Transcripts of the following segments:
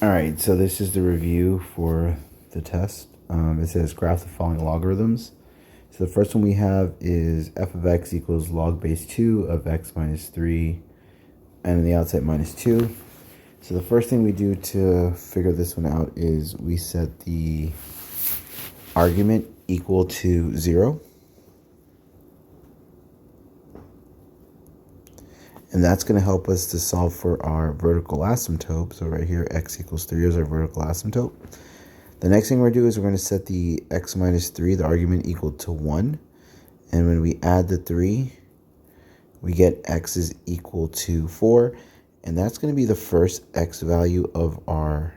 All right, so this is the review for the test. It says graph the following logarithms. So the first one we have is f of x equals log base 2 of x minus 3, and on the outside minus 2. So the first thing we do to figure this one out is we set the argument equal to 0. And that's going to help us to solve for our vertical asymptote. So right here, x equals 3 is our vertical asymptote. The next thing we're going to do is we're going to set the x minus 3, the argument, equal to 1. And when we add the 3, we get x is equal to 4. And that's going to be the first x value of our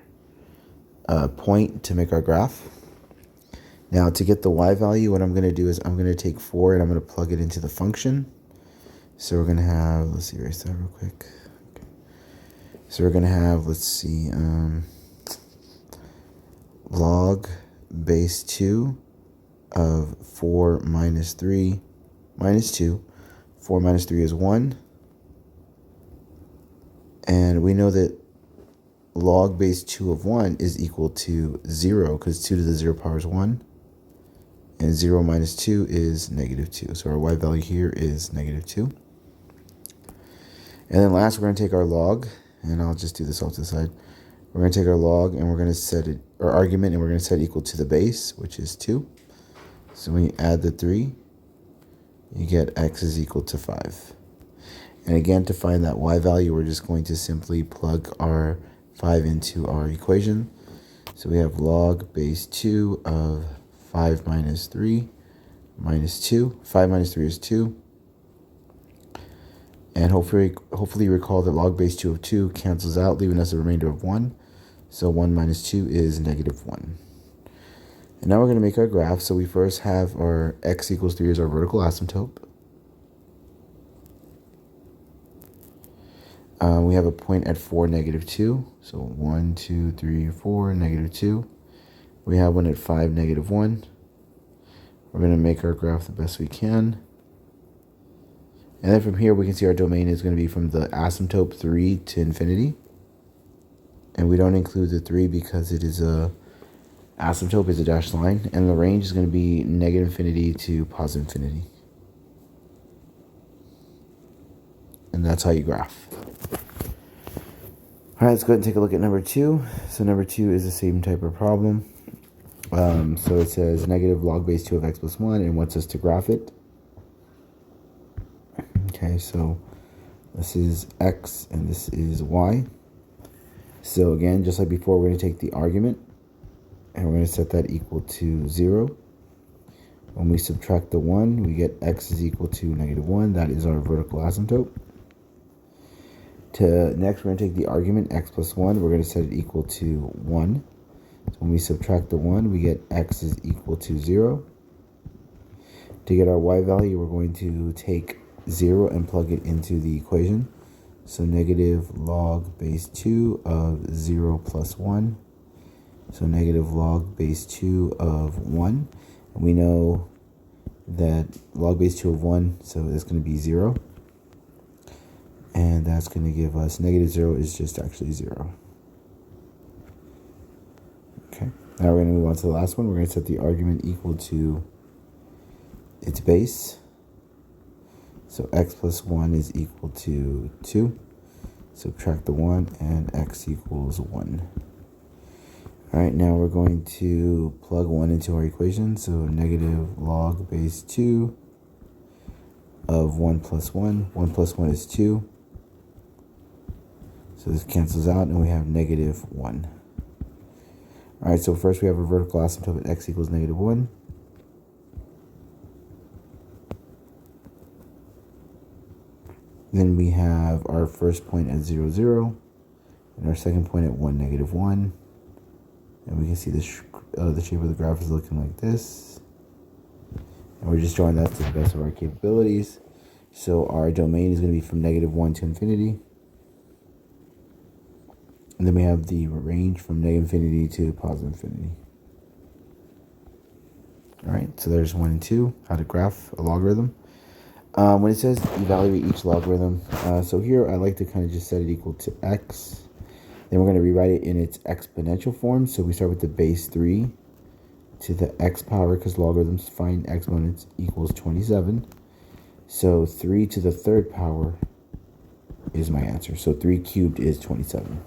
point to make our graph. Now, to get the y value, what I'm going to do is I'm going to take 4 and I'm going to plug it into the function. So we're going to have, let's see, erase that real quick. Okay. So we're going to have, let's see, log base 2 of 4 minus 3 minus 2. 4 minus 3 is 1. And we know that log base 2 of 1 is equal to 0 because 2 to the 0 power is 1. And 0 minus 2 is negative 2. So our y value here is negative 2. And then last, we're going to take our log, and I'll just do this off to the side. We're going to take our log, and we're going to set it, our argument, and we're going to set it equal to the base, which is 2. So when you add the 3, you get x is equal to 5. And again, to find that y value, we're just going to simply plug our 5 into our equation. So we have log base 2 of 5 minus 3 minus 2. 5 minus 3 is 2. And hopefully recall that log base 2 of 2 cancels out, leaving us a remainder of 1. So 1 minus 2 is negative 1. And now we're going to make our graph. So we first have our x equals 3 as our vertical asymptote. We have a point at 4, negative 2. So 1, 2, 3, 4, negative 2. We have one at 5, negative 1. We're going to make our graph the best we can. And then from here, we can see our domain is going to be from the asymptote 3 to infinity. And we don't include the 3 because it is a asymptote is a dashed line. And the range is going to be negative infinity to positive infinity. And that's how you graph. All right, let's go ahead and take a look at number 2. So number 2 is the same type of problem. So it says negative log base 2 of x plus 1 and wants us to graph it. Okay, so this is x and this is y. So again, just like before, we're going to take the argument and we're going to set that equal to 0. When we subtract the 1, we get x is equal to negative 1. That is our vertical asymptote. Next, we're going to take the argument x plus 1. We're going to set it equal to 1. So when we subtract the 1, we get x is equal to 0. To get our y value, we're going to take 0 and plug it into the equation. So negative log base 2 of 0 plus 1. So negative log base 2 of 1. And we know that log base 2 of 1, so that's going to be 0. And that's going to give us negative 0 is just actually 0. Okay, now we're going to move on to the last one. We're going to set the argument equal to its base. So x plus 1 is equal to 2. Subtract the 1 and x equals 1. All right, now we're going to plug 1 into our equation. So negative log base 2 of 1 plus 1. 1 plus 1 is 2. So this cancels out and we have negative 1. All right, so first we have a vertical asymptote at x equals negative 1. Then we have our first point at 0, 0, and our second point at 1, negative 1. And we can see the shape of the graph is looking like this. And we're just drawing that to the best of our capabilities. So our domain is going to be from negative 1 to infinity. And then we have the range from negative infinity to positive infinity. All right, so there's 1 and 2, how to graph a logarithm. When it says evaluate each logarithm, so here I like to kind of just set it equal to x. Then we're going to rewrite it in its exponential form. So we start with the base 3 to the x power, because logarithms find exponents, equals 27. So 3 to the third power is my answer. So 3 cubed is 27.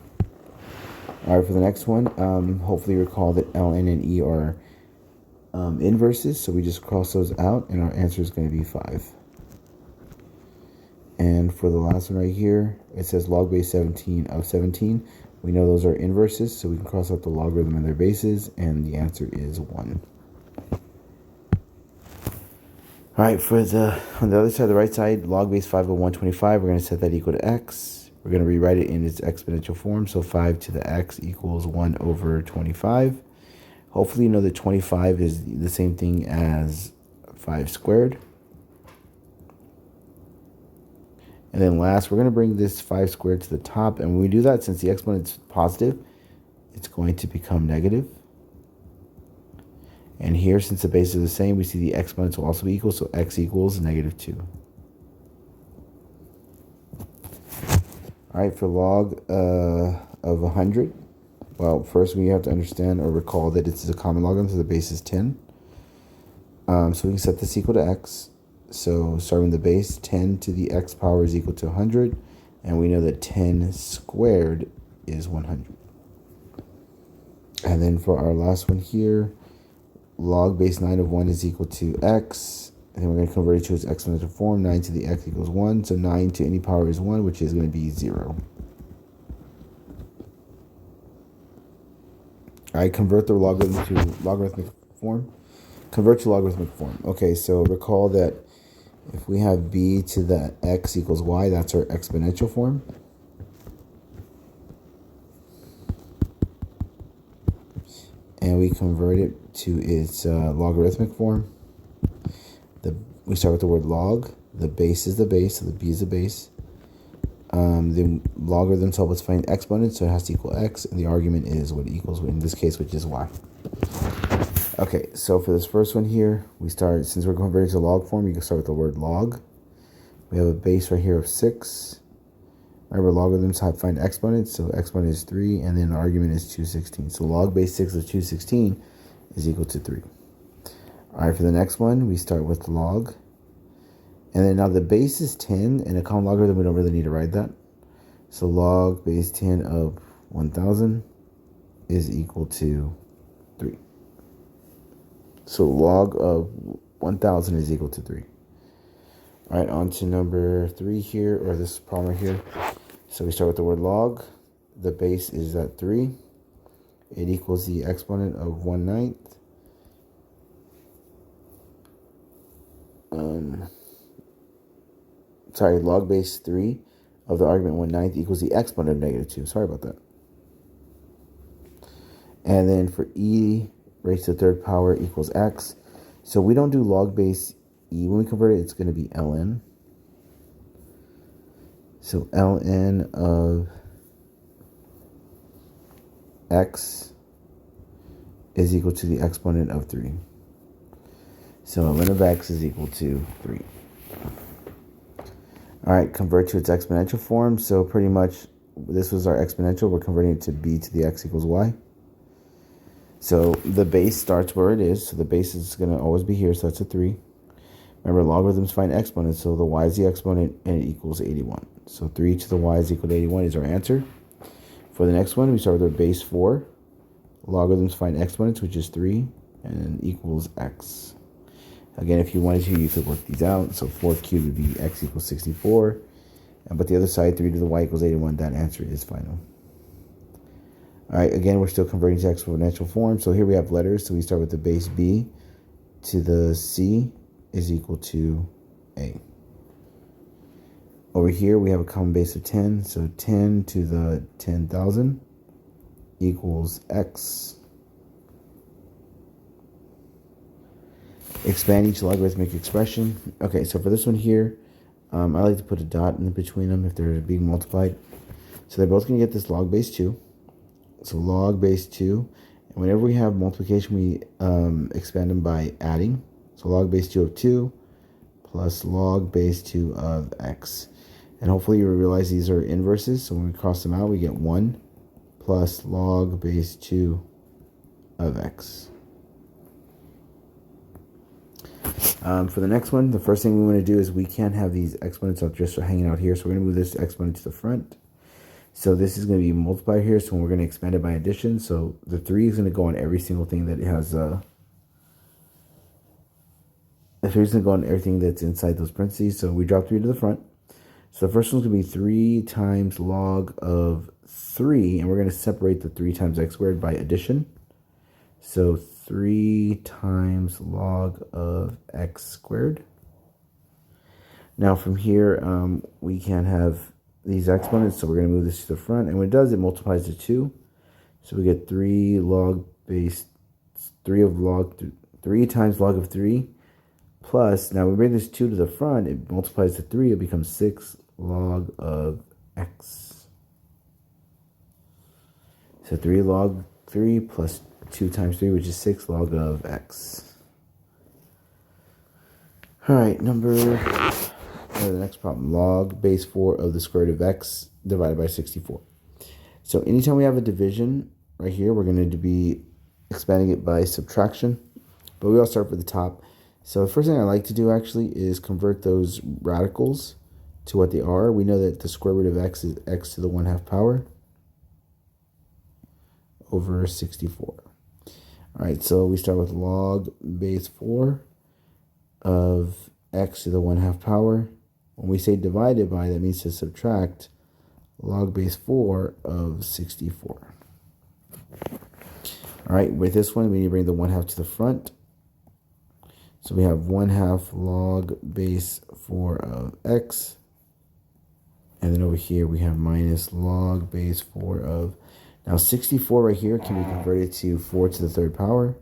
All right, for the next one, hopefully recall that ln and e are inverses. So we just cross those out, and our answer is going to be 5. And for the last one right here, it says log base 17 of 17. We know those are inverses, so we can cross out the logarithm and their bases, and the answer is 1. All right, on the other side, the right side, log base 5 of 125, we're going to set that equal to x. We're going to rewrite it in its exponential form, so 5 to the x equals 1 over 25. Hopefully you know that 25 is the same thing as 5 squared. And then last, we're going to bring this 5 squared to the top. And when we do that, since the exponent's positive, it's going to become negative. And here, since the bases are the same, we see the exponents will also be equal. So x equals negative 2. All right, for log of 100, well, first we have to understand or recall that this is a common logarithm, so the base is 10. So we can set this equal to x. So starting with the base, 10 to the x power is equal to 100. And we know that 10 squared is 100. And then for our last one here, log base 9 of 1 is equal to x. And then we're going to convert it to its exponential form. 9 to the x equals 1. So 9 to any power is 1, which is going to be 0. All right, convert the logarithm to logarithmic form. Convert to logarithmic form. Okay, so recall that if we have b to the x equals y, that's our exponential form. And we convert it to its logarithmic form. We start with the word log. The base is the base, so the b is the base. The logarithms help us find exponents, so it has to equal x, and the argument is what it equals, in this case, which is y. Okay, so for this first one here, we start, since we're converting to log form, you can start with the word log. We have a base right here of 6. Remember, logarithms have to find exponents, so exponent is 3, and then the argument is 216. So log base 6 of 216 is equal to 3. All right, for the next one, we start with log. And then now the base is 10, and a common logarithm, we don't really need to write that. So log base 10 of 1000 is equal to 3. So log of 1000 is equal to 3. All right, on to number 3 here, or this problem right here. So we start with the word log. The base is at 3. It equals the exponent of 1/9. Log base 3 of the argument 1/9 equals the exponent of negative 2. Sorry about that. And then for e raised to the third power equals x. So we don't do log base e. When we convert it, it's going to be ln. So ln of x is equal to the exponent of 3. So ln of x is equal to 3. All right, convert to its exponential form. So pretty much this was our exponential. We're converting it to b to the x equals y. So the base starts where it is. So the base is going to always be here. So that's a 3. Remember, logarithms find exponents. So the y is the exponent, and it equals 81. So 3 to the y is equal to 81 is our answer. For the next one, we start with our base 4. Logarithms find exponents, which is 3, and equals x. Again, if you wanted to, you could work these out. So 4 cubed would be x equals 64. But the other side, 3 to the y equals 81. That answer is final. All right, again, we're still converting to exponential form. So here we have letters. So we start with the base b to the c is equal to a. Over here, we have a common base of 10. So 10 to the 10,000 equals x. Expand each logarithmic expression. Okay, so for this one here, I like to put a dot in between them if they're being multiplied. So they're both going to get this log base 2. So log base 2. And whenever we have multiplication, we expand them by adding. So log base 2 of 2 plus log base 2 of x. And hopefully you realize these are inverses. So when we cross them out, we get 1 plus log base 2 of x. For the next one, the first thing we want to do is we can't have these exponents just hanging out here, so we're going to move this exponent to the front. So this is going to be multiplied here, so we're going to expand it by addition. So the 3 is going to go on every single thing that it has. The 3 is going to go on everything that's inside those parentheses. So we drop 3 to the front. So the first one's going to be 3 times log of 3, and we're going to separate the 3 times x squared by addition. So 3 times log of x squared. Now from here, we can't have these exponents, so we're going to move this to the front. And when it does, it multiplies to 2. So we get 3 log base 3 of log 3 times log of 3 plus, now we bring this 2 to the front, it multiplies to 3, it becomes 6 log of x. So 3 log 3 plus 2 times 3, which is 6 log of x. All right, the next problem, log base 4 of the square root of x divided by 64. So anytime we have a division right here, we're going to be expanding it by subtraction, but we all start with the top. So the first thing I like to do actually is convert those radicals to what they are. We know that the square root of x is x to the 1/2 power over 64. All right, so we start with log base 4 of x to the 1/2 power. When we say divided by, that means to subtract log base 4 of 64. All right, with this one, we need to bring the 1/2 to the front. So we have 1/2 log base 4 of x. And then over here, we have minus log base 4 of... Now, 64 right here can be converted to 4 to the 3rd power.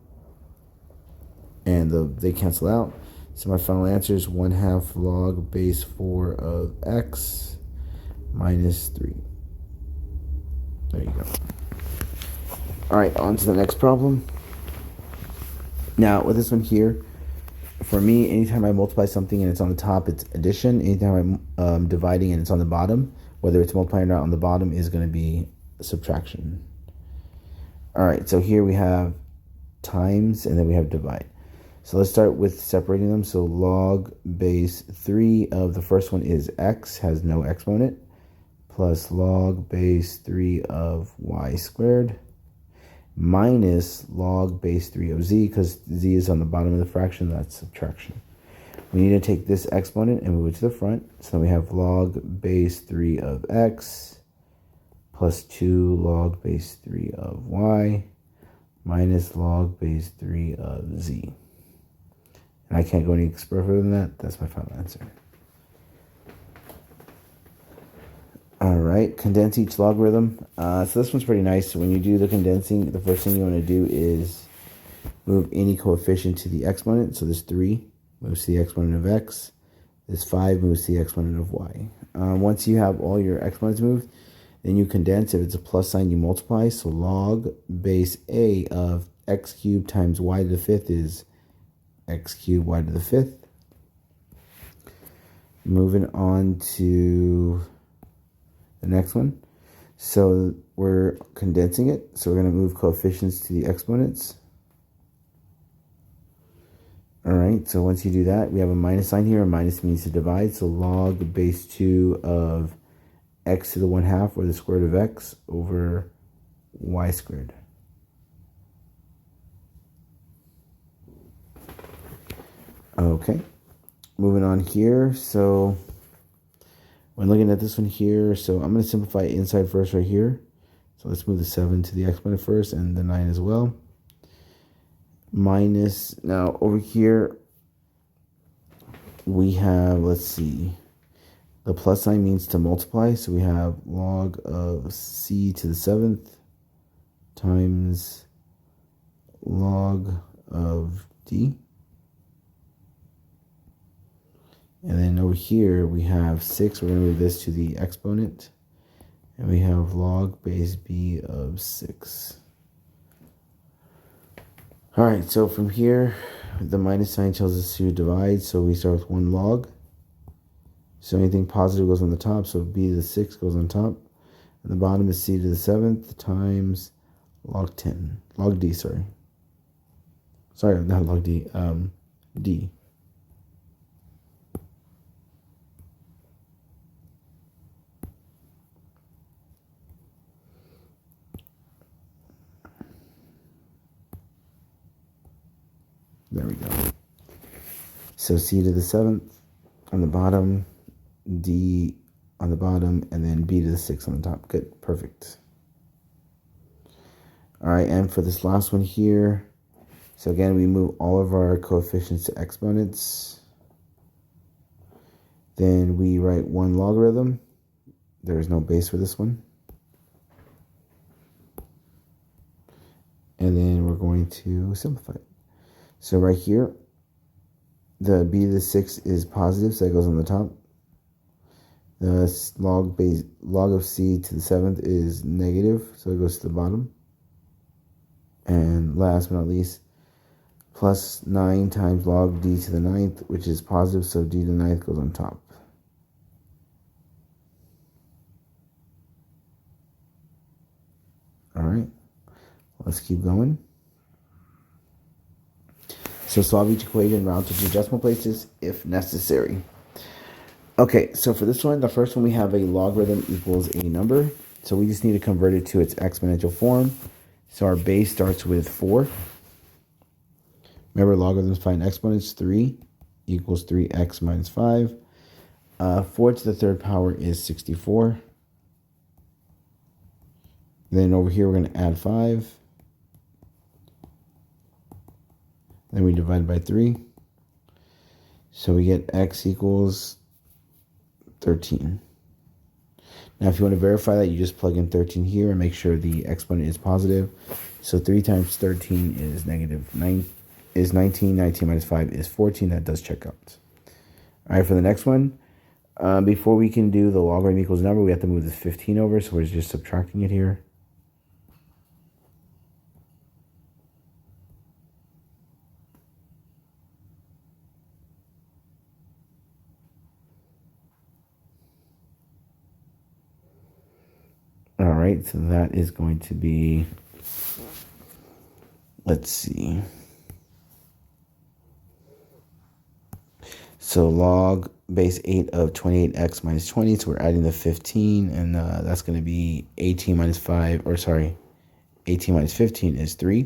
And they cancel out. So my final answer is 1/2 log base 4 of x minus 3. There you go. All right, on to the next problem. Now, with this one here, for me, anytime I multiply something and it's on the top, it's addition. Anytime I'm dividing and it's on the bottom, whether it's multiplying or not on the bottom, is going to be subtraction. All right, so here we have times and then we have divide. So let's start with separating them. So log base 3 of the first one is x, has no exponent, plus log base 3 of y squared, minus log base 3 of z, because z is on the bottom of the fraction, that's subtraction. We need to take this exponent and move it to the front. So we have log base 3 of x plus 2 log base 3 of y minus log base 3 of z. And I can't go any further than that. That's my final answer. All right, condense each logarithm. So this one's pretty nice. So when you do the condensing, the first thing you want to do is move any coefficient to the exponent. So this 3 moves to the exponent of x. This 5 moves to the exponent of y. Once you have all your exponents moved, then you condense. If it's a plus sign, you multiply. So log base a of x cubed times y to the 5th is x cubed y to the 5th. Moving on to the next one. So we're condensing it. So we're going to move coefficients to the exponents. All right, so once you do that, we have a minus sign here. A minus means to divide. So log base 2 of x to the 1/2, or the square root of x, over y squared. Okay, moving on here. So when looking at this one here, so I'm going to simplify inside first right here. So let's move the 7 to the exponent first and the 9 as well. Minus, now over here, we have, let's see, the plus sign means to multiply. So we have log of c to the 7th times log of d. And then over here, we have 6. We're going to move this to the exponent. And we have log base b of 6. All right, so from here, the minus sign tells us to divide. So we start with 1 log. So anything positive goes on the top. So b to the 6 goes on top. And the bottom is c to the 7th times log 10. Log d, sorry. Sorry, not log d. D. There we go. So c to the 7th on the bottom, d on the bottom, and then b to the 6th on the top. Good, perfect. All right, and for this last one here, so again, we move all of our coefficients to exponents. Then we write one logarithm. There is no base for this one. And then we're going to simplify it. So right here, the b to the 6th is positive, so that goes on the top. The log of c to the 7th is negative, so it goes to the bottom. And last but not least, plus 9 times log d to the 9th, which is positive, so d to the 9th goes on top. All right, let's keep going. So solve each equation, round to two decimal places if necessary. Okay, so for this one, the first one we have a logarithm equals a number. So we just need to convert it to its exponential form. So our base starts with 4. Remember, logarithms find exponents. 3 equals 3x minus 5. 4 to the 3rd power is 64. Then over here, we're going to add 5. Then we divide by 3. So we get x equals 13. Now, if you want to verify that, you just plug in 13 here and make sure the exponent is positive. So 3 times 13 is negative 9, is 19. 19 minus 5 is 14. That does check out. All right, for the next one, before we can do the logarithm equals number, we have to move this 15 over. So we're just subtracting it here. All right, so that is going to be, let's see. So log base 8 of 28x minus 20. So we're adding the 15, and that's going to be 18 minus 5, or sorry, 18 minus 15 is 3.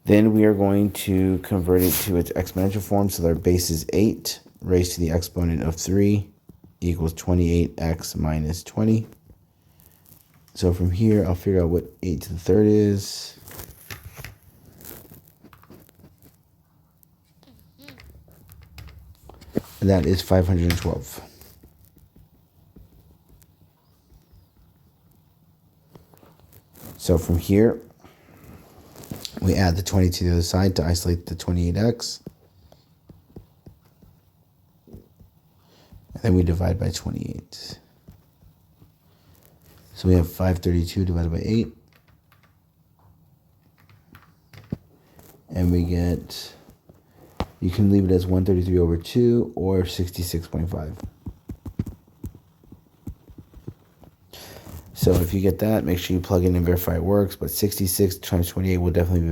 Then we are going to convert it to its exponential form. So our base is 8 raised to the exponent of 3 equals 28x minus 20. So from here, I'll figure out what 8 to the 3rd is. And that is 512. So from here, we add the 20 to the other side to isolate the 28x. And then we divide by 28. So we have 532 divided by 8. And we get, you can leave it as 133 over 2 or 66.5. So if you get that, make sure you plug in and verify it works. But 66 times 28 will definitely be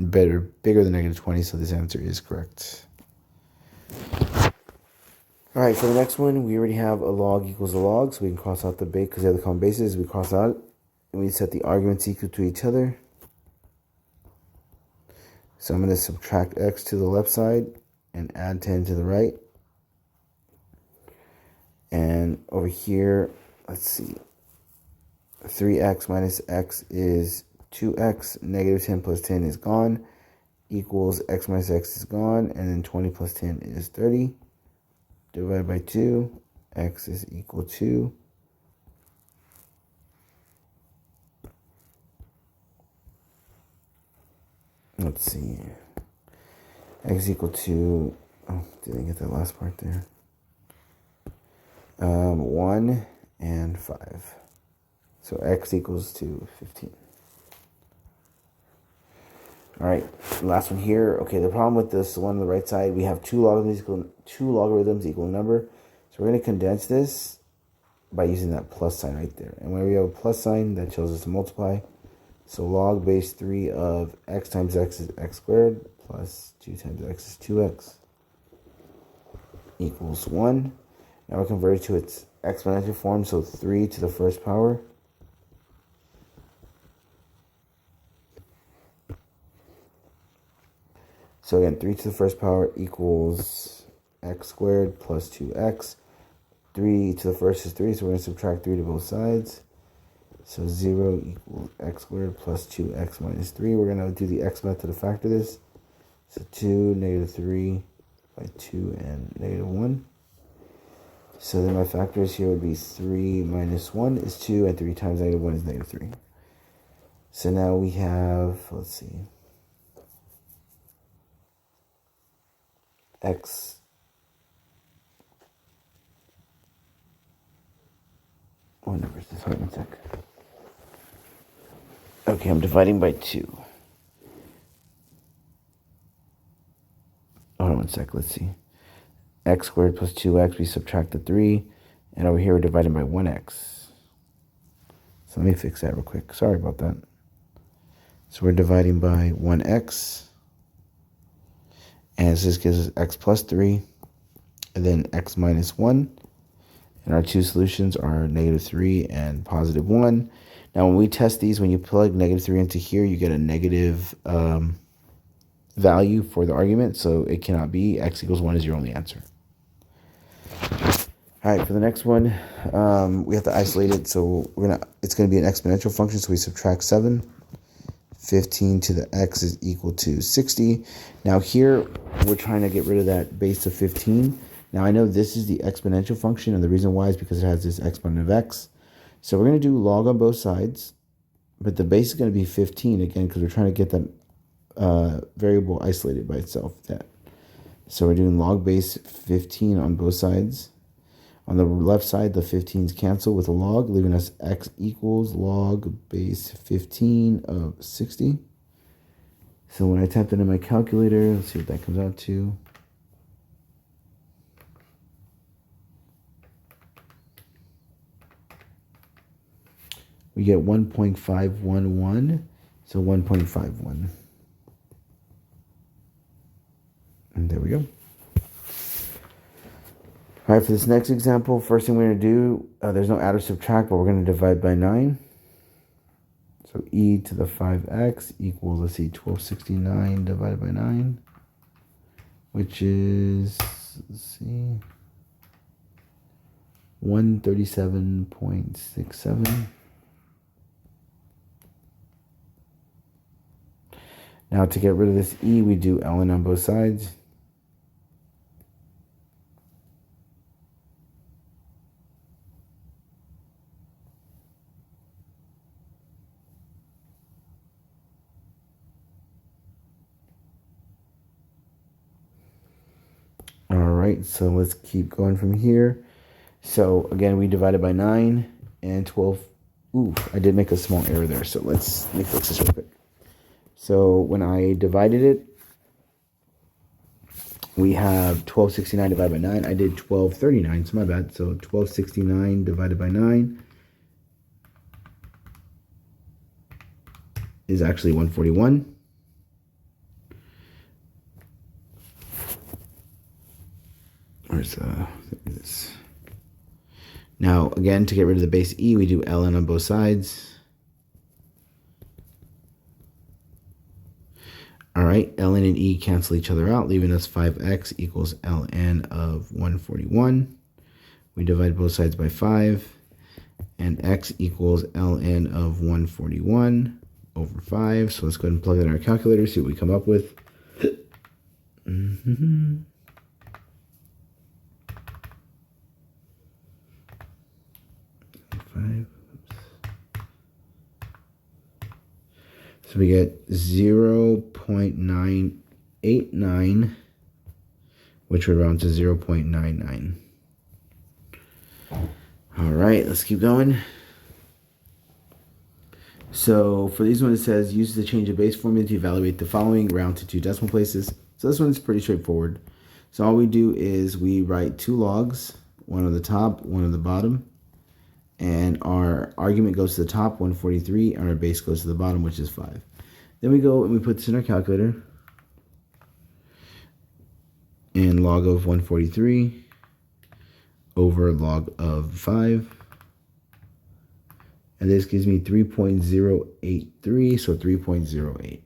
bigger than negative 20. So this answer is correct. All right, for the next one, we already have a log equals a log, so we can cross out the base because they have the common bases. We cross out, and we set the arguments equal to each other. So I'm going to subtract x to the left side and add 10 to the right. And over here, let's see, 3x minus x is 2x, negative 10 plus 10 is gone, equals x minus x is gone, and then 20 plus 10 is 30. Divided by 2, x is equal to, let's see, x is equal to, oh, didn't get that last part there, 1 and 5. So x equals to 15. All right, last one here. Okay, the problem with this one on the right side, we have two logarithms equal a number. So we're going to condense this by using that plus sign right there. And when we have a plus sign, that shows us to multiply. So log base 3 of x times x is x squared plus 2 times x is 2x equals 1. Now we're converted to its exponential form, so 3 to the first power. So again, 3 to the first power equals x squared plus 2x. 3 to the first is 3, so we're going to subtract 3 to both sides. So 0 equals x squared plus 2x minus 3. We're going to do the x method to factor this. So 2, negative 3 by 2 and negative 1. So then my factors here would be 3 minus 1 is 2, and 3 times negative 1 is negative 3. So now we have, let's see, x what number is this? Hold on a sec. Okay, I'm dividing by 2. Hold on one sec, let's see. X squared plus 2x, we subtract the 3. And over here, we're dividing by 1x. So let me fix that real quick. Sorry about that. So we're dividing by 1x. And this gives us x plus 3. And then x minus 1. And our two solutions are negative 3 and positive 1. Now, when we test these, when you plug negative 3 into here, you get a negative value for the argument. So it cannot be. X equals 1 is your only answer. All right, for the next one, we have to isolate it. So it's going to be an exponential function. So we subtract 7. 15 to the x is equal to 60. Now here, we're trying to get rid of that base of 15. Now I know this is the exponential function, and the reason why is because it has this exponent of x. So we're going to do log on both sides, but the base is going to be 15 again because we're trying to get that variable isolated by itself. So we're doing log base 15 on both sides. On the left side, the 15s cancel with a log, leaving us x equals log base 15 of 60. So when I type that in my calculator, let's see what that comes out to. We get 1.511, so 1.51. And there we go. All right, for this next example, first thing we're going to do, there's no add or subtract, but we're going to divide by 9. So e to the 5x equals, let's see, 1269 divided by 9, which is, let's see, 137.67. Now to get rid of this e, we do ln on both sides. All right, so let's keep going from here. So again, we divided by 9 and 12. Ooh, I did make a small error there. So let me fix this real quick. So when I divided it, we have 1269 divided by 9. I did 1239, so my bad. So 1269 divided by 9 is actually 141. Where's this? Now, again, to get rid of the base e, we do ln on both sides. All right, ln and e cancel each other out, leaving us 5x equals ln of 141. We divide both sides by 5, and x equals ln of 141 over 5. So let's go ahead and plug that in our calculator, see what we come up with. 5. So we get 0.989, which would round to 0.99. All right, let's keep going. So for these ones, it says use the change of base formula to evaluate the following, round to 2 decimal places. So this one's pretty straightforward. So all we do is we write 2 logs, one on the top, one on the bottom. And our argument goes to the top, 143, and our base goes to the bottom, which is 5. Then we go and we put this in our calculator. And log of 143 over log of 5. And this gives me 3.083, so 3.08.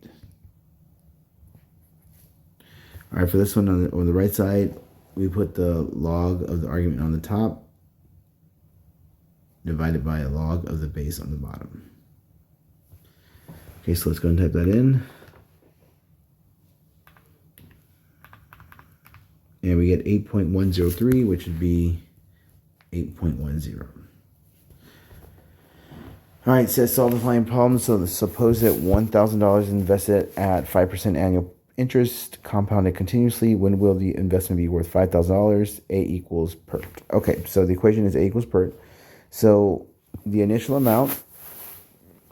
All right, for this one on the right side, we put the log of the argument on the top divided by a log of the base on the bottom. Okay, so let's go and type that in. And we get 8.103, which would be 8.10. All right, says solve the following problem. So suppose that $1,000 invested at 5% annual interest, compounded continuously. When will the investment be worth $5,000? A equals PERT. Okay, so the equation is A equals PERT. So the initial amount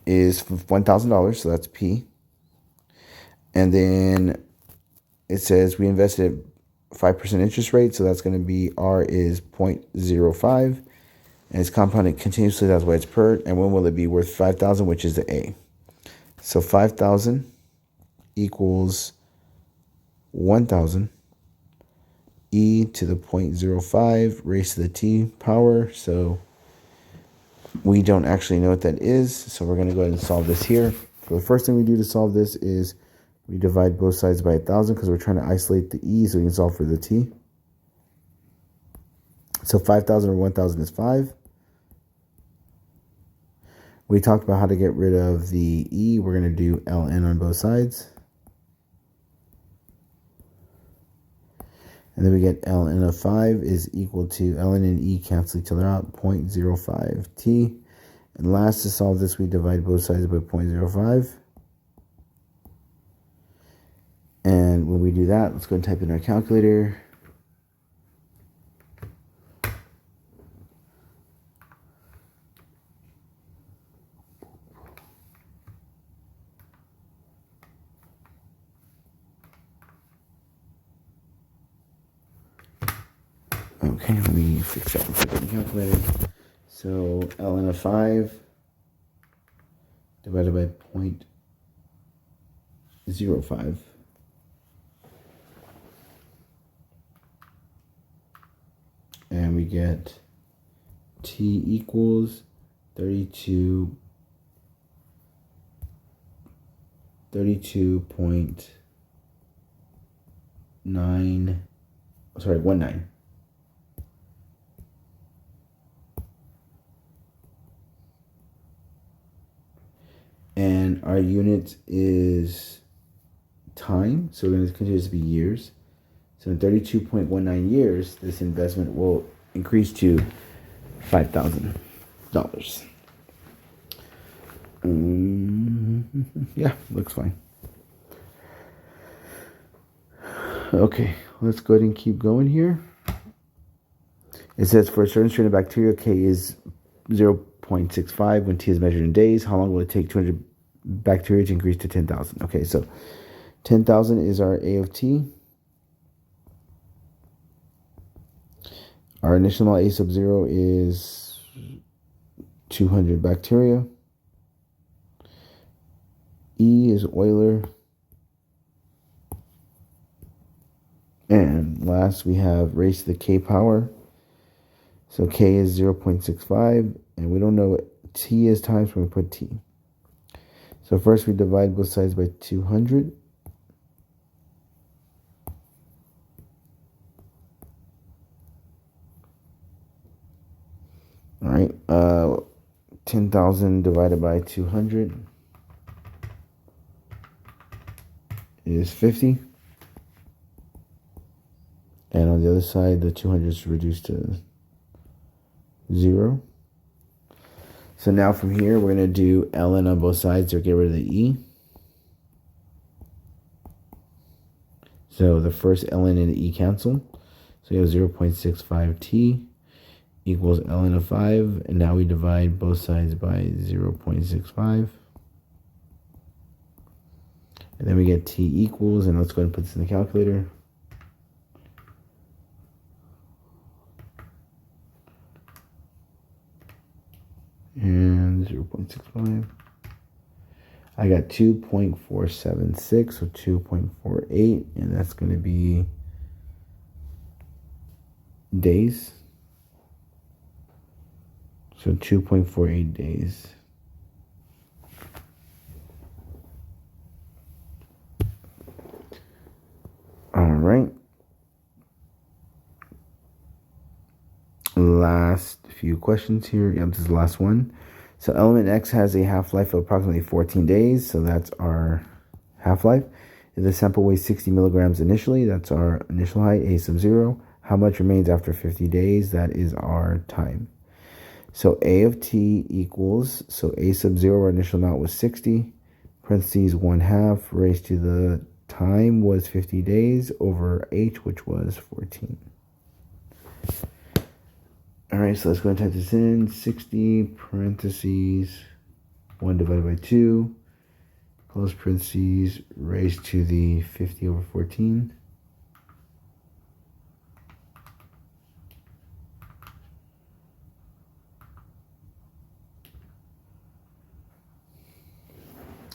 is $1,000, so that's P. And then it says we invested 5% interest rate, so that's going to be R is 0.05. And it's compounded continuously, that's why it's PERT. And when will it be worth 5,000, which is the A? So 5,000 equals 1,000 e to the 0.05 raised to the t power. So we don't actually know what that is. So we're going to go ahead and solve this here. So the first thing we do to solve this is we divide both sides by 1,000 because we're trying to isolate the e so we can solve for the t. So 5,000 or 1,000 is 5. We talked about how to get rid of the e. We're going to do ln on both sides. And then we get ln of 5 is equal to ln and e cancel each other out, 0.05 t. And last, to solve this, we divide both sides by 0.05. And when we do that, let's go and type in our calculator. Okay, let me fix that and put it in the calculator. So ln of 5 divided by 0.05. And we get t equals 19. And our unit is time, so we're going to continue to be years. So in 32.19 years, this investment will increase to $5,000. Yeah, looks fine. Okay, let's go ahead and keep going here. It says for a certain strain of bacteria, K is 0.65 when T is measured in days. How long will it take 200 bacteria to increase to 10,000? Okay, so 10,000 is our A of T. Our initial amount A sub 0 is 200 bacteria. E is Euler. And last we have raised to the K power. So K is 0.65, and we don't know what T is times when we put T. So first we divide both sides by 200. All right, 10,000 divided by 200 is 50. And on the other side, the 200 is reduced to 0. So now from here, we're going to do ln on both sides or get rid of the e. So the first ln and the e cancel. So you have 0.65 t equals ln of 5. And now we divide both sides by 0.65. And then we get t equals, and let's go ahead and put this in the calculator. 2.65. I got 2.476, so 2.48, and that's going to be days. So 2.48 days. All right. Last few questions here. Yep, this is the last one. So element X has a half-life of approximately 14 days. So that's our half-life. If the sample weighs 60 milligrams initially, that's our initial height, A sub 0. How much remains after 50 days? That is our time. So A of t equals, so A sub 0, our initial amount was 60, parentheses 1/2, raised to the time was 50 days, over h, which was 14. All right, so let's go and type this in. 60 parentheses 1 divided by 2, close parentheses, raised to the 50 over 14.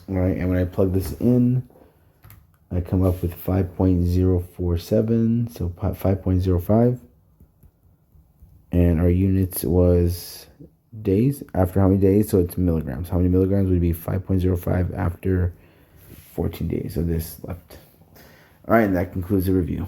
All right, and when I plug this in, I come up with 5.047, so 5.05. And our units was days. After how many days? So it's milligrams. How many milligrams would be 5.05 after 14 days of this left? All right, and that concludes the review.